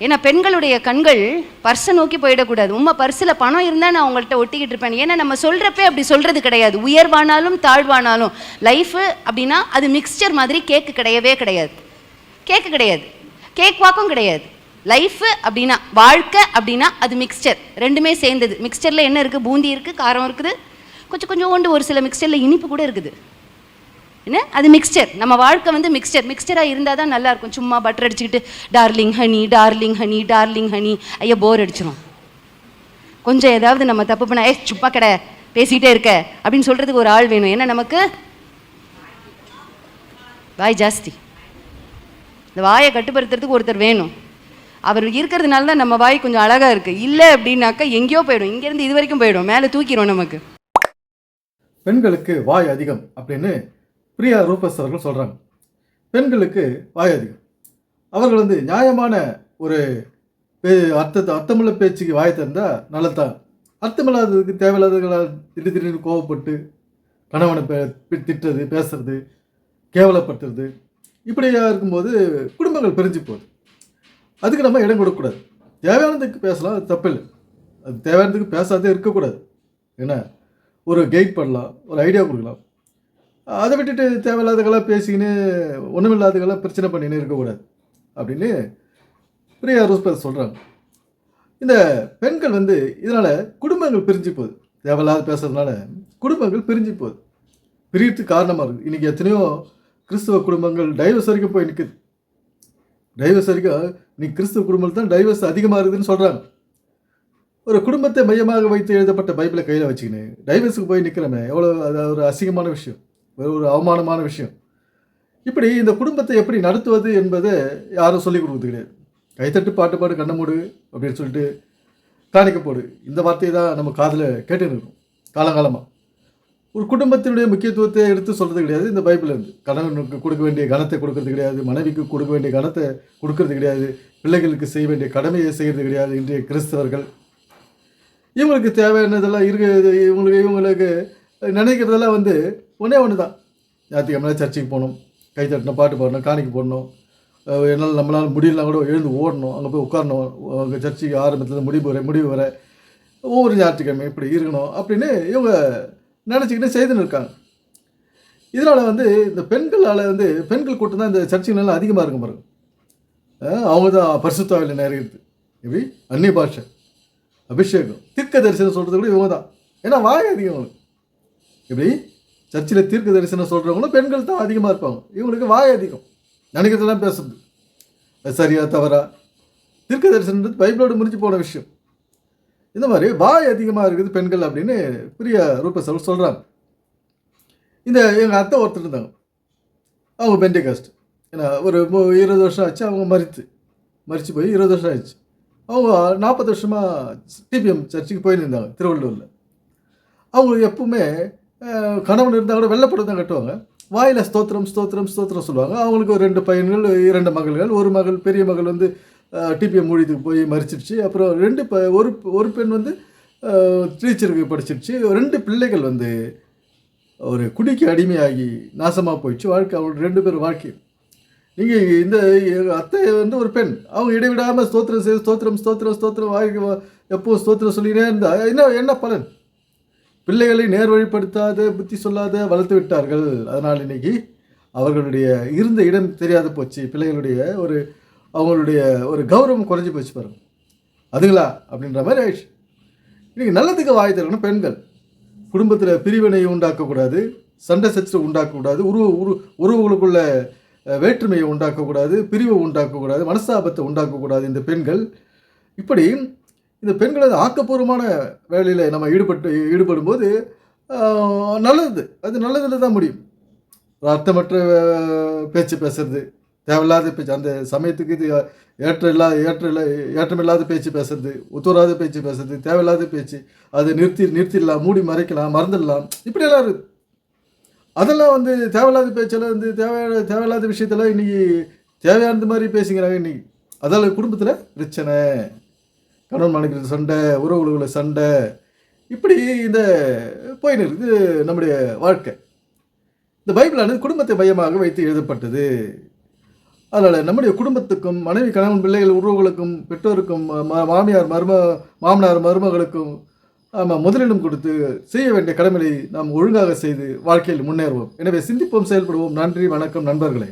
ஏன்னா பெண்களுடைய கண்கள் பர்ஸை நோக்கி போயிடக்கூடாது. பர்ஸில் பணம் இருந்தால் நான் அவங்கள்ட்ட ஒட்டிக்கிட்டு இருப்பேன். ஏன்னா நம்ம சொல்கிறப்ப அப்படி சொல்கிறது கிடையாது. உயர்வானாலும் தாழ்வானாலும் லைஃபு அப்படின்னா அது மிக்ஸ்சர் மாதிரி. கேக்கு கிடையவே கிடையாது. கேக்கு கிடையாது, கேக் வாக்கும் கிடையாது. லைஃபு அப்படின்னா, வாழ்க்கை அப்படின்னா அது மிக்ஸ்சர், ரெண்டுமே சேர்ந்தது. மிக்ஸ்சரில் என்ன இருக்குது? பூந்தி இருக்குது, காரம் இருக்குது, கொஞ்சோண்டு ஒரு சில மிக்ஸ்சரில் இனிப்பு கூட இருக்குது. என்ன அது மிக்ஸ்சர். நம்ம வாழ்க்கை மிக்ஸ்சராக இருந்தால் தான் நல்லாயிருக்கும். சும்மா பட்டர் அடிச்சுக்கிட்டு darling honey darling honey darling honey, ஐயா போர் அடிச்சிடும். கொஞ்சம் ஏதாவது நம்ம தப்பு பண்ண சும்மா கடை பேசிக்கிட்டே இருக்க அப்படின்னு சொல்கிறதுக்கு ஒரு ஆள் வேணும். ஏன்னா நமக்கு வாய் ஜாஸ்தி. இந்த வாயை கட்டுப்படுத்துறதுக்கு ஒருத்தர் வேணும். அவர் இருக்கிறதுனால தான் நம்ம வாய் கொஞ்சம் அழகாக இருக்குது. இல்லை அப்படின்னாக்கா எங்கேயோ போயிடும், இங்கேருந்து இது வரைக்கும் போயிடும், மேலே தூக்கிடும் நமக்கு. பெண்களுக்கு வாய் அதிகம் அப்படின்னு பிரியா ரூபஸ் அவர்கள் சொல்கிறாங்க. பெண்களுக்கு வாய் அதிகம். அவர்கள் நியாயமான ஒரு அர்த்தமுள்ள பேச்சுக்கு வாய் தந்தால் நல்லதான். அர்த்தமில்லாததுக்கு தேவையில்லாதவர்களால் திடீர்னு கோவப்பட்டு கணவனை திட்டுறது, பேசுறது, கேவலப்படுத்துறது, இப்படியா இருக்கும்போது குடும்பங்கள் பிரிஞ்சு போகுது. அதுக்கு நம்ம இடம் கொடுக்கக்கூடாது. தேவையானதுக்கு பேசலாம், அது தப்பில்லை. அது தேவையானதுக்கு பேசாதே இருக்கக்கூடாது. ஏன்னா ஒரு கைட் பண்ணலாம், ஒரு ஐடியா கொடுக்கலாம். அதை விட்டுட்டு தேவையில்லாததெல்லாம் பேசிக்கின்னு ஒன்றுமில்லாததெல்லாம் பிரச்சனை பண்ணின்னு இருக்கக்கூடாது அப்படின்னு பிரியா ரூபஸ் சொல்கிறாங்க. இந்த பெண்கள் இதனால் குடும்பங்கள் பிரிஞ்சு போகுது. தேவையில்லாத பேசுறதுனால குடும்பங்கள் பிரிஞ்சு போகுது. பிரியறதுக்கு காரணமாக இருக்குது. இன்றைக்கி எத்தனையோ கிறிஸ்துவ குடும்பங்கள் டைவர்ஸ் வரைக்கும் போய் நிற்குது. டைவர்ஸ் வரைக்கும் இன்னைக்கு கிறிஸ்துவ குடும்பத்தில் தான் டைவர்ஸ் அதிகமாக இருக்குதுன்னு சொல்கிறாங்க. ஒரு குடும்பத்தை மையமாக வைத்து எழுதப்பட்ட பைபிளை கையில் வச்சுக்கின்னு டைவர்ஸுக்கு போய் நிற்கிறமே எவ்வளோ அது ஒரு அசிங்கமான விஷயம், ஒரு அவமானமான விஷயம். இப்படி இந்த குடும்பத்தை எப்படி நடத்துவது என்பதை யாரும் சொல்லிக் கொடுக்குறது கிடையாது. கைத்தட்டு பாட்டு பாடு கண்ண மூடு அப்படின்னு சொல்லிட்டு காணிக்க போடு, இந்த வார்த்தையை தான் நம்ம காதில் கேட்டுன்னு இருக்கோம் காலங்காலமாக. ஒரு குடும்பத்தினுடைய முக்கியத்துவத்தை எடுத்து சொல்கிறது கிடையாது இந்த பைபிள் இருந்து. கணவனுக்கு கொடுக்க வேண்டிய கணத்தை கொடுக்கறது கிடையாது, மனைவிக்கு கொடுக்க வேண்டிய கணத்தை கொடுக்கறது கிடையாது, பிள்ளைகளுக்கு செய்ய வேண்டிய கடமையை செய்கிறது கிடையாது. இன்றைய கிறிஸ்தவர்கள் இவங்களுக்கு தேவையானதெல்லாம் இருக்குது. இவங்களுக்கு நினைக்கிறதெல்லாம் ஒன்றே ஒன்று தான். ஞாயிற்றுக்கிழமை சர்ச்சுக்கு போகணும், கை தட்டணும், பாட்டு பாடணும், காணிக்கு போடணும், என்னால் நம்மளால் முடியலாம் கூட எழுந்து ஓடணும், அங்கே போய் உட்காரணும், அங்கே சர்ச்சுக்கு ஆரம்பத்தில் முடிவு வர ஒவ்வொரு ஞாயிற்றுக்கிழமை இப்படி இருக்கணும் அப்படின்னு இவங்க நினச்சிக்கிட்டு செய்துன்னு இருக்காங்க. இதனால் இந்த பெண்களால் பெண்கள் கூட்டம் தான் இந்த சர்ச்சுகளெல்லாம் அதிகமாக இருக்கும் பாருங்க. அவங்க தான் பரிசுத்தாவியில் நிறையிறது. இப்படி அந்நிய பாஷை, அபிஷேகம், தீர்க்க தரிசனம் சொல்கிறது கூட இவங்க தான். ஏன்னா வாய் அதிகம் அவங்களுக்கு. இப்படி சர்ச்சில் தீர்க்க தரிசனம் சொல்கிறவங்களும் பெண்கள் தான் அதிகமாக இருப்பாங்க. இவங்களுக்கு வாய் அதிகம், நினைக்கிறதெல்லாம் பேசுறது. அது சரியா தவறா? தீர்க்க தரிசனன்றது பைபிளோடு முடிஞ்சு போன விஷயம். இந்த மாதிரி வாய் அதிகமாக இருக்குது பெண்கள் அப்படின்னு பிரியா ரூபஸ் அவர் சொல்கிறாங்க. எங்கள் அத்தை ஒருத்தர் இருந்தாங்க. அவங்க பெண்டகாஸ்ட். ஏன்னா ஒரு 20 வருஷம் ஆச்சு அவங்க மறித்து போய் 20 வருஷம் ஆயிடுச்சு. அவங்க 40 வருஷமாக டிபிஎம் சர்ச்சுக்கு போயின்னு இருந்தாங்க திருவள்ளூரில். அவங்க எப்பவுமே கணவன் இருந்தால் கூட வெள்ளைப்படம் தான் கட்டுவாங்க. வாயில் ஸ்தோத்திரம் ஸ்தோத்திரம் ஸ்தோத்திரம் சொல்லுவாங்க. அவங்களுக்கு ஒரு 2 பையன்கள், 2 மகள்கள். ஒரு மகள், பெரிய மகள் டிபிஎம் ஊழியத்துக்கு போய் மறிச்சிடுச்சு. அப்புறம் ஒரு பெண் டீச்சருக்கு படிச்சிடுச்சு. 2 பிள்ளைகள் ஒரு குடிக்கு அடிமையாகி நாசமாக போயிடுச்சு வாழ்க்கை. அவங்க 2 பேர் வாழ்க்கை. நீங்கள் இந்த அத்தை ஒரு பெண், அவங்க இடைவிடாமல் ஸ்தோத்திரம் செய்து ஸ்தோத்திரம் ஸ்தோத்திரம் ஸ்தோத்திரம் வாழ்க்கை எப்போது ஸ்தோத்திரம் சொல்லினே இருந்தால் என்ன பலன்? பிள்ளைகளை நேர்வழிப்படுத்தாத, புத்தி சொல்லாத வளர்த்து விட்டார்கள். அதனால் இன்றைக்கி அவர்களுடைய இருந்த இடம் தெரியாத போச்சு. பிள்ளைகளுடைய அவங்களுடைய ஒரு கௌரவம் குறைஞ்சி போச்சு பாருங்க. அதுங்களா அப்படின்ற மாதிரி ஆயிடுச்சு. இன்றைக்கி நல்லதுக்கு வாய் தரணும் பெண்கள். குடும்பத்தில் பிரிவினையை உண்டாக்கக்கூடாது, சண்டை சச்சரவு உண்டாக்கக்கூடாது, உறவுகளுக்குள்ள வேற்றுமையை உண்டாக்கக்கூடாது, பிரிவை உண்டாக்கக்கூடாது, மனஸ்தாபத்தை உண்டாக்கக்கூடாது. இந்த பெண்கள் இப்படி இந்த பெண்களது ஆக்கப்பூர்வமான வேலையில் நம்ம ஈடுபடும் போது நல்லது. அது நல்லதில் தான் முடியும். அர்த்தமற்ற பேச்சு பேசுறது, தேவையில்லாத பேச்சு, அந்த சமயத்துக்கு இது ஏற்றமில்லாத பேச்சு பேசுறது, ஒத்துவராத பேச்சு பேசுறது, தேவையில்லாத பேச்சு, அதை நிறுத்திடலாம், மூடி மறைக்கலாம், மறந்துடலாம், இப்படியெல்லாம் இருக்குது. அதெல்லாம் தேவையில்லாத பேச்செல்லாம் தேவையில்லாத விஷயத்தெல்லாம் இன்றைக்கி தேவையானது மாதிரி பேசிக்கிறாங்க இன்றைக்கி. அதால் குடும்பத்தில் பிரச்சனை, கணவன் மனைவி சண்டை, உறவுகளுக்குள்ள சண்டை, இப்படி போயின்னு இருக்குது நம்முடைய வாழ்க்கை. இந்த பைபிளானது குடும்பத்தை மையமாக வைத்து எழுதப்பட்டது. அதனால் நம்முடைய குடும்பத்துக்கும் மனைவி கணவன் பிள்ளைகள் உறவுகளுக்கும் பெற்றோருக்கும் மாமனார் மருமகளுக்கும் நாம் முதலிடம் கொடுத்து செய்ய வேண்டிய கடமையை நாம் ஒழுங்காக செய்து வாழ்க்கையில் முன்னேறுவோம். எனவே சிந்திப்போம், செயல்படுவோம். நன்றி, வணக்கம் நண்பர்களே.